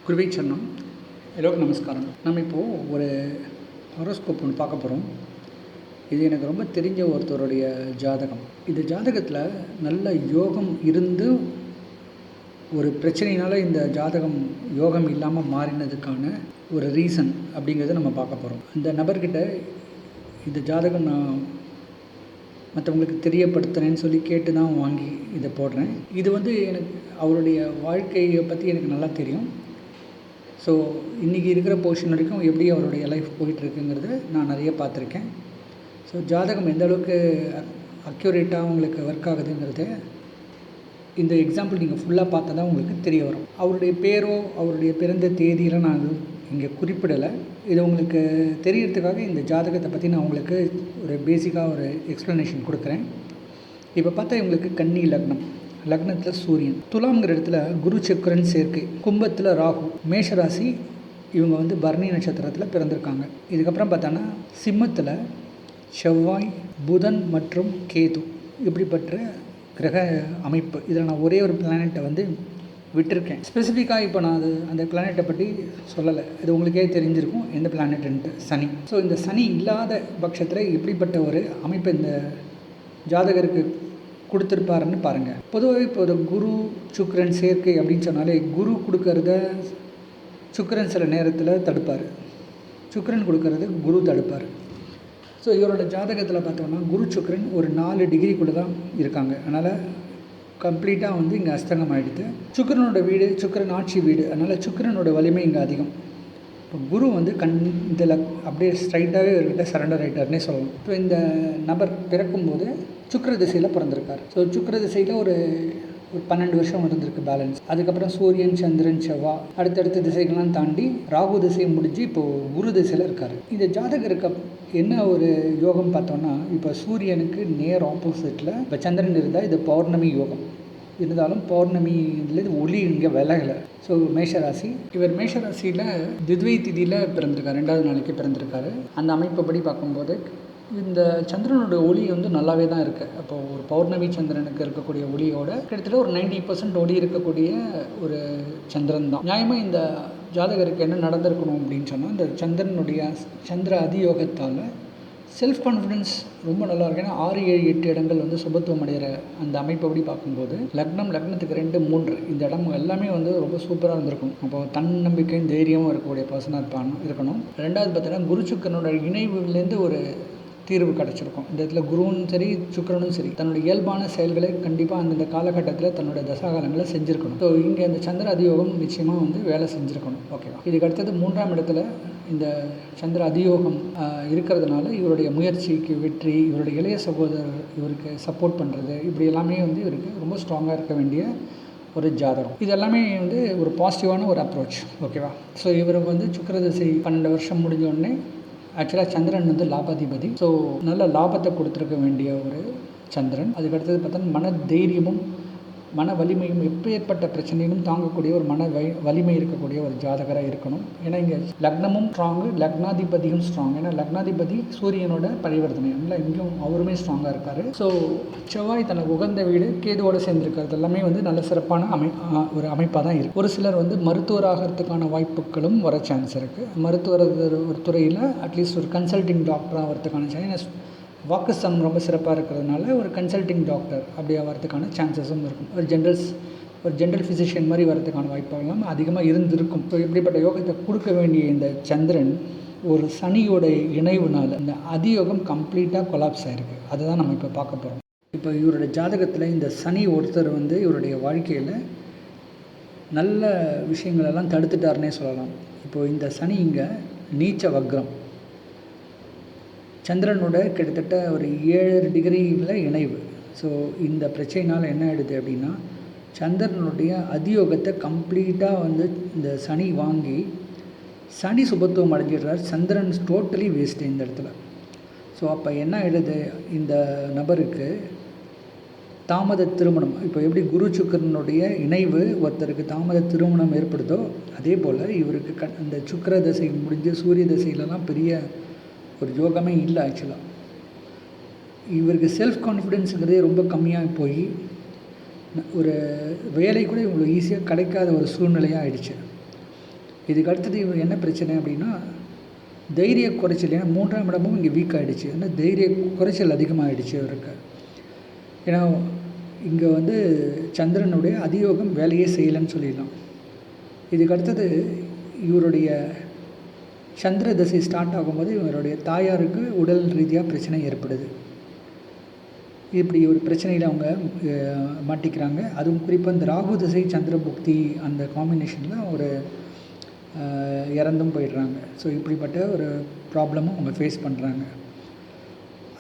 குருவே சரணம். எல்லோருக்கும் நமஸ்காரம். நம்ம இப்போது ஒரு ஹாரோஸ்கோப் ஒன்று பார்க்க போகிறோம். இது எனக்கு ரொம்ப தெரிஞ்ச ஒருத்தருடைய ஜாதகம். இந்த ஜாதகத்தில் நல்ல யோகம் இருந்து ஒரு பிரச்சனையினால் இந்த ஜாதகம் யோகம் இல்லாமல் மாறினதுக்கான ஒரு ரீசன் அப்படிங்கிறத நம்ம பார்க்க போகிறோம். இந்த நபர்கிட்ட இந்த ஜாதகம் நான் மற்றவங்களுக்கு தெரியப்படுத்துகிறேன்னு சொல்லி கேட்டு தான் வாங்கி இதை போடுறேன். இது எனக்கு அவருடைய வாழ்க்கையை பற்றி எனக்கு நல்லா தெரியும். ஸோ இன்றைக்கி இருக்கிற போர்ஷன் வரைக்கும் எப்படி அவருடைய லைஃப் போயிட்டுருக்குங்கிறத நான் நிறைய பார்த்துருக்கேன். ஸோ ஜாதகம் எந்த அளவுக்கு அக்யூரேட்டாக உங்களுக்கு ஒர்க் ஆகுதுங்கிறத இந்த எக்ஸாம்பிள் நீங்கள் ஃபுல்லாக பார்த்தா தான் உங்களுக்கு தெரிய வரும். அவருடைய பேரோ அவருடைய பிறந்த தேதியெல்லாம் நான் இங்கே குறிப்பிடலை. இது உங்களுக்கு தெரியறதுக்காக இந்த ஜாதகத்தை பற்றி நான் உங்களுக்கு ஒரு பேசிக்காக ஒரு எக்ஸ்ப்ளனேஷன் கொடுக்குறேன். இப்போ பார்த்தா இவங்களுக்கு கன்னி லக்னம், லக்னத்தில் சூரியன், துலாம்ங்கிற இடத்துல குரு சக்கரன் சேர்க்கை, கும்பத்தில் ராகு, மேஷராசி இவங்க பரணி நட்சத்திரத்தில் பிறந்திருக்காங்க. இதுக்கப்புறம் பார்த்தோன்னா சிம்மத்தில் செவ்வாய், புதன் மற்றும் கேது இப்படிப்பட்ட கிரக அமைப்பு. இதில் நான் ஒரே ஒரு பிளானெட்டை விட்டுருக்கேன். ஸ்பெசிஃபிக்காக இப்போ நான் அந்த பிளானெட்டை பற்றி சொல்லலை. இது உங்களுக்கே தெரிஞ்சிருக்கும் எந்த பிளானெட்டுன்ட்டு. சனி. ஸோ இந்த சனி இல்லாத பட்சத்தில் எப்படிப்பட்ட ஒரு அமைப்பு இந்த ஜாதகருக்கு கொடுத்துருப்பாருன்னு பாருங்கள். பொதுவாகவே இப்போ ஒரு குரு சுக்கிரன் சேர்க்கை அப்படின்னு சொன்னாலே குரு கொடுக்கறத சுக்கிரன் சில நேரத்தில் தடுப்பார், சுக்கிரன் கொடுக்கறத குரு தடுப்பார். ஸோ இவரோட ஜாதகத்தில் பார்த்தோம்னா குரு சுக்கிரன் ஒரு 4 டிகிரிக்குள்ளே தான் இருக்காங்க. அதனால் கம்ப்ளீட்டாக இங்கே அஸ்தங்கம் ஆகிடுது. சுக்கிரனோட வீடு சுக்கிரன் ஆட்சி வீடு, அதனால் சுக்கிரனோட வலிமை இங்கே அதிகம். இப்போ குரு இதில் அப்படியே ஸ்ட்ரைட்டாகவே இவர்கிட்ட சரண்டர் ஆகிட்டார்னே சொல்லலாம். இப்போ இந்த நபர் பிறக்கும்போது சுக்கிர திசையில் பிறந்திருக்கார். ஸோ சுக்கிர திசையில் ஒரு 12 வருஷம் இருந்திருக்கு பேலன்ஸ். அதுக்கப்புறம் சூரியன், சந்திரன், செவ்வாய் அடுத்தடுத்த திசைகள்லாம் தாண்டி ராகு திசையை முடிஞ்சு இப்போது குரு திசையில் இருக்கார். இந்த ஜாதகருக்கு என்ன ஒரு யோகம் பார்த்தோன்னா, இப்போ சூரியனுக்கு நேர் ஆப்போசிட்டில் இப்போ சந்திரன் இருந்தால் இது பௌர்ணமி யோகம். இருந்தாலும் பௌர்ணமியில் ஒளி இங்கே விலகலை. ஸோ மேஷராசி, இவர் மேஷராசியில் தித்வை திதியில் பிறந்திருக்காரு, 2வது நாளைக்கு பிறந்திருக்காரு. அந்த அமைப்புப்படி பார்க்கும்போது இந்த சந்திரனோட ஒளி நல்லாவே தான் இருக்குது. அப்போது ஒரு பௌர்ணமி சந்திரனுக்கு இருக்கக்கூடிய ஒளியோட கிட்டத்தட்ட ஒரு 90% ஒளி இருக்கக்கூடிய ஒரு சந்திரன் தான். நியாயமாக இந்த ஜாதகருக்கு என்ன நடந்திருக்கணும் அப்படின்னு சொன்னால், இந்த சந்திர அதியோகத்தால் செல்ஃப் கான்ஃபிடென்ஸ் ரொம்ப நல்லா இருக்கு. ஏன்னா 6, 7, 8 இடங்கள் சுபத்துவம் அடைகிற அந்த அமைப்பை பார்க்கும்போது லக்னத்துக்கு 2, 3 இந்த இடம் எல்லாமே ரொம்ப சூப்பராக இருந்திருக்கும். அப்போது தன்னம்பிக்கையும் தைரியமும் இருக்கக்கூடிய பர்சனாக இருக்கணும். 2வது பார்த்தீங்கன்னா குரு சுக்கிரனோட இணைவுலேருந்து ஒரு தீர்வு கிடச்சிருக்கும். இந்த இடத்துல குருவும் சரி சுக்கிரனும் சரி தன்னுடைய இயல்பான செயல்களை கண்டிப்பாக அந்தந்த காலகட்டத்தில் தன்னோட தசாகாலங்களை செஞ்சுருக்கணும். ஸோ இங்கே அந்த சந்திர அதியோகம் நிச்சயமாக வேலை செஞ்சுருக்கணும். ஓகேவா? இதுக்கு அடுத்தது 3ஆம் இடத்துல இந்த சந்திர அதியோகம் இருக்கிறதுனால இவருடைய முயற்சிக்கு வெற்றி, இவருடைய இளைய சகோதரர் இவருக்கு சப்போர்ட் பண்ணுறது, இப்படி எல்லாமே இவருக்கு ரொம்ப ஸ்ட்ராங்காக இருக்க வேண்டிய ஒரு ஜாதகம். இது எல்லாமே ஒரு பாசிட்டிவான ஒரு அப்ரோச். ஓகேவா? ஸோ இவருக்கு சுக்கிர திசை 12 வருஷம் முடிஞ்ச உடனே ஆக்சுவலாக சந்திரன் லாபாதிபதி. ஸோ நல்ல லாபத்தை கொடுத்துருக்க வேண்டிய ஒரு சந்திரன். அதுக்கடுத்தது பார்த்தோன்னா மன தைரியமும் மன வலிமையும் எப்பேற்பட்ட பிரச்சனையும் தாங்கக்கூடிய ஒரு வலிமை இருக்கக்கூடிய ஒரு ஜாதகராக இருக்கணும். ஏன்னா இங்கே லக்னமும் ஸ்ட்ராங்கு, லக்னாதிபதியும் ஸ்ட்ராங். ஏன்னா லக்னாதிபதி சூரியனோட பரிவர்த்தனை, அதனால் இங்கேயும் அவருமே ஸ்ட்ராங்காக இருக்கார். ஸோ செவ்வாய் தனக்கு உகந்த வீடு கேதுவோடு சேர்ந்துருக்கிறது எல்லாமே நல்ல சிறப்பான ஒரு அமைப்பாக தான் இருக்குது. ஒரு சிலர் மருத்துவராகிறதுக்கான வாய்ப்புகளும் வர சான்ஸ் இருக்குது. மருத்துவர் ஒரு துறையில் அட்லீஸ்ட் ஒரு கன்சல்டிங் டாக்டராக வரதுக்கான சான்ஸ், வாக்குஸ்தானம் ரொம்ப சிறப்பாக இருக்கிறதுனால ஒரு கன்சல்டிங் டாக்டர் அப்படி வரதுக்கான சான்சஸும் இருக்கும். ஒரு ஜென்ரல் ஃபிசிஷியன் மாதிரி வரதுக்கான வாய்ப்புகள்லாம் அதிகமாக இருந்திருக்கும். ஸோ இப்படிப்பட்ட யோகத்தை கொடுக்க வேண்டிய இந்த சந்திரன் ஒரு சனியோட இணைவுனால் இந்த அதியோகம் கம்ப்ளீட்டாக கொலாப்ஸ் ஆகிருக்கு. அதை தான் நம்ம இப்போ பார்க்க போகிறோம். இப்போ இவருடைய ஜாதகத்தில் இந்த சனி ஒருத்தர் இவருடைய வாழ்க்கையில் நல்ல விஷயங்களெல்லாம் தடுத்துட்டாருன்னே சொல்லலாம். இப்போது இந்த சனி இங்கே நீச்ச வக்ரம், சந்திரனோட கிட்டத்தட்ட ஒரு 7 டிகிரியில் இணைவு. ஸோ இந்த பிரச்சனைனால் என்ன ஆகிடுது அப்படின்னா, சந்திரனுடைய அதியோகத்தை கம்ப்ளீட்டாக இந்த சனி வாங்கி சனி சுபத்துவம் அடைஞ்சிடுறார். சந்திரன் டோட்டலி வேஸ்ட்டு இந்த இடத்துல. ஸோ அப்போ என்ன ஆகிடுது, இந்த நபருக்கு தாமத திருமணம். இப்போ எப்படி குரு சுக்கிரனுடைய இணைவு ஒருத்தருக்கு தாமத திருமணம் ஏற்படுதோ, அதே போல் இவருக்கு அந்த சுக்கிர தசை முடிஞ்சு சூரிய தசையிலலாம் பெரிய ஒரு யோகமே இல்லை. ஆக்சுவலாக இவருக்கு செல்ஃப் கான்ஃபிடென்ஸுங்கிறதே ரொம்ப கம்மியாக போய் ஒரு வேலை கூட இவ்வளோ ஈஸியாக கிடைக்காத ஒரு சூழ்நிலையாக ஆயிடுச்சு. இதுக்கு அடுத்தது இவர் என்ன பிரச்சனை அப்படின்னா தைரிய குறைச்சல். ஏன்னா 3ஆம் இடமும் இங்கே வீக் ஆகிடுச்சு. ஏன்னா தைரிய குறைச்சல் அதிகமாகிடுச்சு அவருக்கு. ஏன்னா இங்கே வந்து சந்திரனுடைய அதியோகம் வேலையே செய்யலைன்னு சொல்லிடலாம். இதுக்கு அடுத்தது இவருடைய சந்திர தசை ஸ்டார்ட் ஆகும்போது இவருடைய தாயாருக்கு உடல் ரீதியாக பிரச்சனை ஏற்படுது. இப்படி ஒரு பிரச்சனையில் அவங்க மாட்டிக்கிறாங்க. அதுவும் குறிப்பாக இந்த ராகு தசை சந்திர புக்தி அந்த காம்பினேஷனில் ஒரு இறந்தும் போயிடுறாங்க. ஸோ இப்படிப்பட்ட ஒரு ப்ராப்ளமும் அவங்க ஃபேஸ் பண்ணுறாங்க.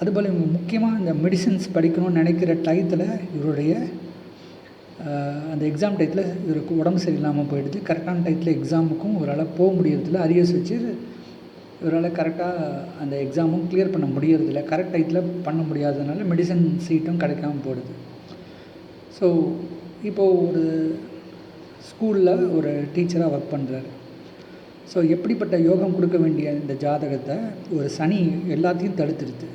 அதுபோல் இவங்க முக்கியமாக இந்த மெடிசன்ஸ் படிக்கணும்னு நினைக்கிற டயத்தில் இவருடைய அந்த எக்ஸாம் டயத்தில் இவருக்கு உடம்பு சரியில்லாமல் போயிடுது. கரெக்டான டயத்தில் எக்ஸாமுக்கும் இவரால் போக முடியறதில்ல. அரியர்ஸ் வச்சு இவரால் கரெக்டாக அந்த எக்ஸாமும் கிளியர் பண்ண முடியறதில்ல. கரெக்ட் டயத்தில் பண்ண முடியாததுனால மெடிசன் சீட்டும் கிடைக்காமல் போடுது. ஸோ இப்போது ஒரு ஸ்கூலில் ஒரு டீச்சராக ஒர்க் பண்ணுறாரு. ஸோ எப்படிப்பட்ட யோகம் கொடுக்க வேண்டிய இந்த ஜாதகத்தை ஒரு சனி எல்லாத்தையும் தடுத்துடுது.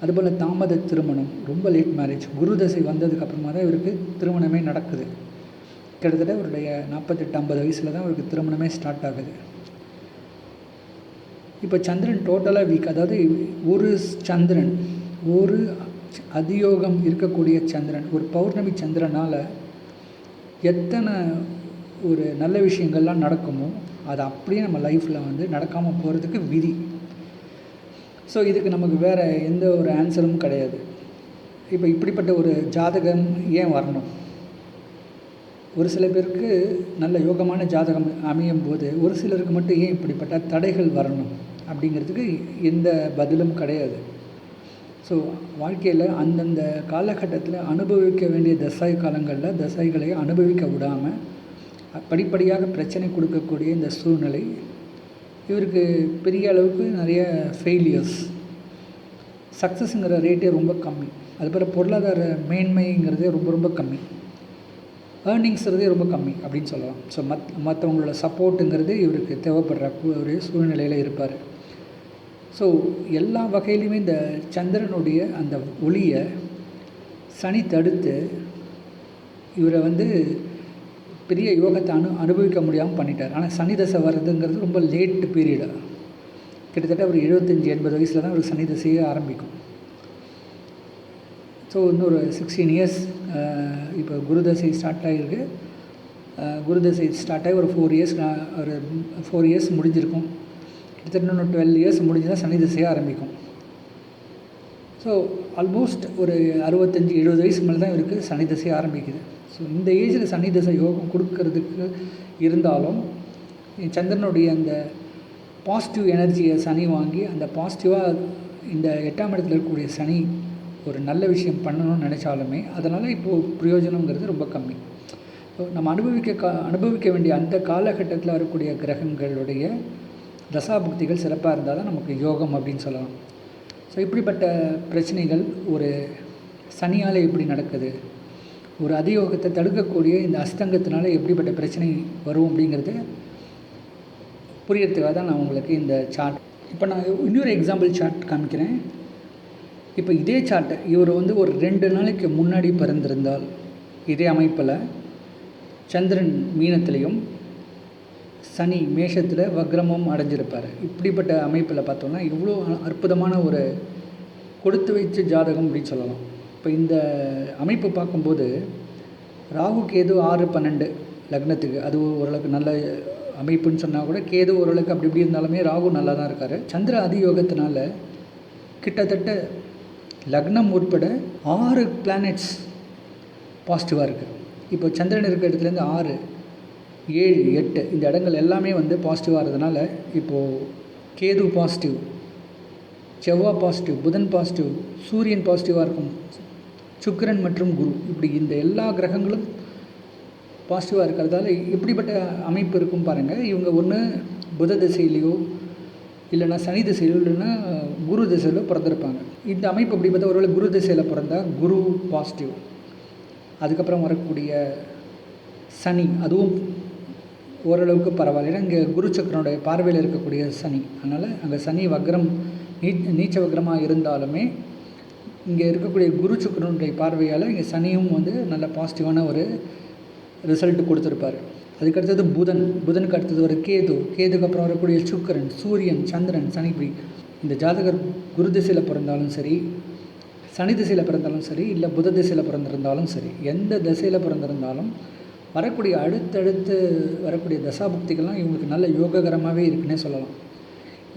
அதுபோல் தாமத திருமணம், ரொம்ப லேட் மேரேஜ், குரு தசை வந்ததுக்கப்புறமா தான் இவருக்கு திருமணமே நடக்குது. கிட்டத்தட்ட இவருடைய 48-50 வயசில் தான் இவருக்கு திருமணமே ஸ்டார்ட் ஆகுது. இப்போ சந்திரன் டோட்டலாக வீக். அதாவது ஒரு சந்திரன், ஒரு அதியோகம் இருக்கக்கூடிய சந்திரன், ஒரு பௌர்ணமி சந்திரனால் எத்தனை ஒரு நல்ல விஷயங்கள்லாம் நடக்குமோ அது அப்படியே நம்ம லைஃப்பில் வந்து நடக்காமல் போகிறதுக்கு விதி. ஸோ இதுக்கு நமக்கு வேறு எந்த ஒரு ஆன்சரும் கிடையாது. இப்போ இப்படிப்பட்ட ஒரு ஜாதகம் ஏன் வரணும்? ஒரு சில பேருக்கு நல்ல யோகமான ஜாதகம் அமையும் போது ஒரு சிலருக்கு மட்டும் ஏன் இப்படிப்பட்ட தடைகள் வரணும் அப்படிங்கிறதுக்கு எந்த பதிலும் கிடையாது. ஸோ வாழ்க்கையில் அந்தந்த காலகட்டத்தில் அனுபவிக்க வேண்டிய தசை காலங்களில் தசைகளை அனுபவிக்க விடாமல் படிப்படியாக பிரச்சனை கொடுக்கக்கூடிய இந்த சூழ்நிலை இவருக்கு பெரிய அளவுக்கு நிறைய ஃபெயிலியர்ஸ், சக்ஸஸ்ங்கிற ரேட்டே ரொம்ப கம்மி. அதுபோல் பொருளாதார மேன்மைங்கிறதே ரொம்ப ரொம்ப கம்மி, ஏர்னிங்ஸ்கிறதே ரொம்ப கம்மி அப்படின்னு சொல்லலாம். ஸோ மற்றவங்களோட சப்போர்ட்டுங்கிறது இவருக்கு தேவைப்படுற ஒரு சூழ்நிலையில் இருப்பார். ஸோ எல்லா வகையிலுமே இந்த சந்திரனுடைய அந்த ஒளியை சனி தடுத்து இவரை வந்து பெரிய யோகத்தை அனுபவிக்க முடியாமல் பண்ணிட்டார். ஆனால் சனி தசை வர்றதுங்கிறது ரொம்ப லேட்டு பீரியடாக, கிட்டத்தட்ட ஒரு 75-80 வயசில் தான் ஒரு சனி தசையே ஆரம்பிக்கும். ஸோ இன்னொரு 16 இயர்ஸ் இப்போ குரு தசை ஸ்டார்ட் ஆகிருக்கு. குரு தசை ஸ்டார்ட் ஆகி ஒரு 4 இயர்ஸ் முடிஞ்சிருக்கும். கிட்டத்தட்ட இன்னும் 12 இயர்ஸ் முடிஞ்சுதான் சனி தசையாக ஆரம்பிக்கும். ஸோ ஆல்மோஸ்ட் ஒரு 65-70 வயசு மேலே தான் இவருக்கு சனி தசை ஆரம்பிக்குது. ஸோ இந்த ஏஜில் சனி தசை யோகம் கொடுக்கறதுக்கு இருந்தாலும் சந்திரனுடைய அந்த பாசிட்டிவ் எனர்ஜியை சனி வாங்கி அந்த பாசிட்டிவாக இந்த 8ஆம் இடத்துல இருக்கக்கூடிய சனி ஒரு நல்ல விஷயம் பண்ணணும்னு நினச்சாலுமே அதனால் இப்போது பிரயோஜனங்கிறது ரொம்ப கம்மி. ஸோ நம்ம அனுபவிக்க வேண்டிய அந்த காலகட்டத்தில் வரக்கூடிய கிரகங்களுடைய தசாபுக்திகள் சிறப்பாக இருந்தால் தான் நமக்கு யோகம் அப்படின்னு சொல்லலாம். ஸோ இப்படிப்பட்ட பிரச்சனைகள் ஒரு சனியால் எப்படி நடக்குது, ஒரு அதியோகத்தை தடுக்கக்கூடிய இந்த அஸ்தங்கத்தினால எப்படிப்பட்ட பிரச்சனை வரும் அப்படிங்கிறது புரியறதுக்காக தான் நான் உங்களுக்கு இந்த சார்ட். இப்போ நான் இன்னொரு எக்ஸாம்பிள் சார்ட் காமிக்கிறேன். இப்போ இதே சார்ட்டை இவர் வந்து ஒரு 2 நாளைக்கு முன்னாடி பிறந்திருந்தால் இதே அமைப்பில் சந்திரன் மீனத்திலையும் சனி மேஷத்தில் வக்ரமும் அடைஞ்சிருப்பார். இப்படிப்பட்ட அமைப்பில் பார்த்தோம்னா இவ்வளோ அற்புதமான ஒரு கொடுத்து வைச்ச ஜாதகம் அப்படின்னு சொல்லலாம். இப்போ இந்த அமைப்பு பார்க்கும்போது ராகு கேது 6-12 லக்னத்துக்கு அது ஓரளவுக்கு நல்ல அமைப்புன்னு சொன்னால் கூட கேது ஓரளவுக்கு அப்படி இப்படி இருந்தாலுமே ராகு நல்லா தான் இருக்கார். சந்திர அதியோகத்தினால கிட்டத்தட்ட லக்னம் உட்பட 6 பிளானட்ஸ் பாசிட்டிவாக இருக்குது. இப்போ சந்திரன் இருக்கிற இடத்துலேருந்து 6, 7, 8 இந்த இடங்கள் எல்லாமே வந்து பாசிட்டிவாக இருக்கிறதுனால இப்போது கேது பாசிட்டிவ், செவ்வாய் பாசிட்டிவ், புதன் பாசிட்டிவ், சூரியன் பாசிட்டிவாக இருக்கும், சுக்கிரன் மற்றும் குரு இப்படி இந்த எல்லா கிரகங்களும் பாசிட்டிவாக இருக்கிறதால எப்படிப்பட்ட அமைப்பு இருக்கும் பாருங்கள். இவங்க ஒன்று புத திசையிலையோ இல்லைன்னா சனி திசையிலோ இல்லைன்னா குரு திசையிலோ பிறந்திருப்பாங்க. இந்த அமைப்பு எப்படி பார்த்தா ஒருவேளை குரு திசையில் பிறந்தால் குரு பாசிட்டிவ், அதுக்கப்புறம் வரக்கூடிய சனி அதுவும் ஓரளவுக்கு பரவாயில்ல. ஏன்னா இங்கே குரு சக்கரனுடைய பார்வையில் இருக்கக்கூடிய சனி, அதனால் அங்கே சனி வக்ரம் நீச்ச வக்ரமாக இருந்தாலுமே இங்கே இருக்கக்கூடிய குரு சுக்கிரனுடைய பார்வையால் இங்கே சனியும் வந்து நல்ல பாசிட்டிவான ஒரு ரிசல்ட் கொடுத்துருப்பார். அதுக்கு அடுத்தது புதனுக்கு அடுத்தது வர கேதுக்கு அப்புறம் வரக்கூடிய சுக்கிரன், சூரியன், சந்திரன், சனி. இப்படி இந்த ஜாதகர் குரு திசையில் பிறந்தாலும் சரி, சனி திசையில் பிறந்தாலும் சரி, இல்லை புத திசையில் பிறந்திருந்தாலும் சரி, எந்த திசையில் பிறந்திருந்தாலும் வரக்கூடிய அடுத்தடுத்து வரக்கூடிய தசாபுக்திகள்லாம் இவங்களுக்கு நல்ல யோககரமாகவே இருக்குன்னே சொல்லலாம்.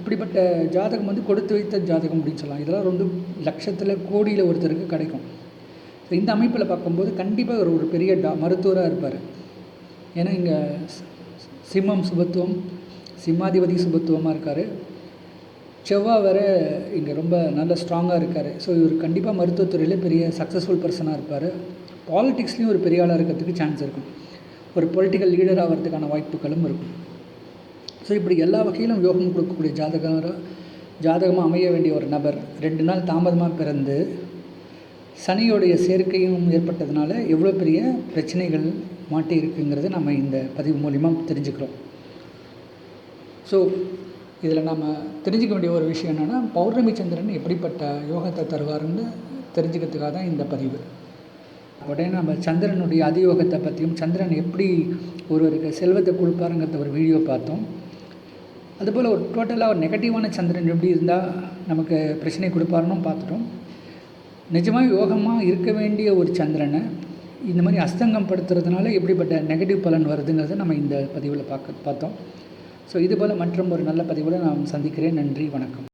இப்படிப்பட்ட ஜாதகம் வந்து கொடுத்து வைத்த ஜாதகம் அப்படின்னு சொல்லலாம். இதெல்லாம் ரொம்ப லட்சத்தில் கோடியில் ஒருத்தருக்கு கிடைக்கும். ஸோ இந்த அமைப்பில் பார்க்கும்போது கண்டிப்பாக ஒரு பெரிய மருத்துவராக இருப்பார். ஏன்னா இங்கே சிம்மம் சுபத்துவம், சிம்மாதிபதி சுபத்துவமாக இருக்கார். செவ்வாய் வேறு இங்கே ரொம்ப நல்ல ஸ்ட்ராங்காக இருக்கார். ஸோ இவர் கண்டிப்பாக மருத்துவத்துறையில் பெரிய சக்ஸஸ்ஃபுல் பர்சனாக இருப்பார். பாலிடிக்ஸ்லேயும் ஒரு பெரிய ஆளாக இருக்கிறதுக்கு சான்ஸ் இருக்கும். ஒரு பொலிட்டிக்கல் லீடர் ஆகிறதுக்கான வாய்ப்புகளும் இருக்கும். ஸோ இப்படி எல்லா வகையிலும் யோகம் கொடுக்கக்கூடிய ஜாதகமாக அமைய வேண்டிய ஒரு நபர் 2 நாள் தாமதமாக பிறந்து சனியோடைய சேர்க்கையும் ஏற்பட்டதுனால எவ்வளோ பெரிய பிரச்சனைகள் மாட்டி இருக்குங்கிறது நம்ம இந்த பதிவு மூலிமா தெரிஞ்சுக்கிறோம். ஸோ இதில் நம்ம தெரிஞ்சுக்க வேண்டிய ஒரு விஷயம் என்னென்னா, பௌர்ணமி சந்திரன் எப்படிப்பட்ட யோகத்தை தருவாருன்னு தெரிஞ்சுக்கிறதுக்காக தான் இந்த பதிவு. உடனே நம்ம சந்திரனுடைய அதியோகத்தை பற்றியும், சந்திரன் எப்படி ஒருவருக்கு செல்வத்தை கொடுப்பாருங்கிறத ஒரு வீடியோ பார்த்தோம். அதுபோல் ஒரு டோட்டலாக ஒரு நெகட்டிவான சந்திரன் எப்படி இருந்தால் நமக்கு பிரச்சனை கொடுப்பாருன்னு பார்த்துட்டோம். நிஜமாக யோகமாக இருக்க வேண்டிய ஒரு சந்திரனை இந்த மாதிரி அஸ்தங்கம் படுத்துறதுனால எப்படிப்பட்ட நெகட்டிவ் பலன் வருதுங்கிறத நம்ம இந்த பதிவில் பார்த்தோம். ஸோ இதுபோல் மற்றும் ஒரு நல்ல பதிவில் நான் சந்திக்கிறேன். நன்றி, வணக்கம்.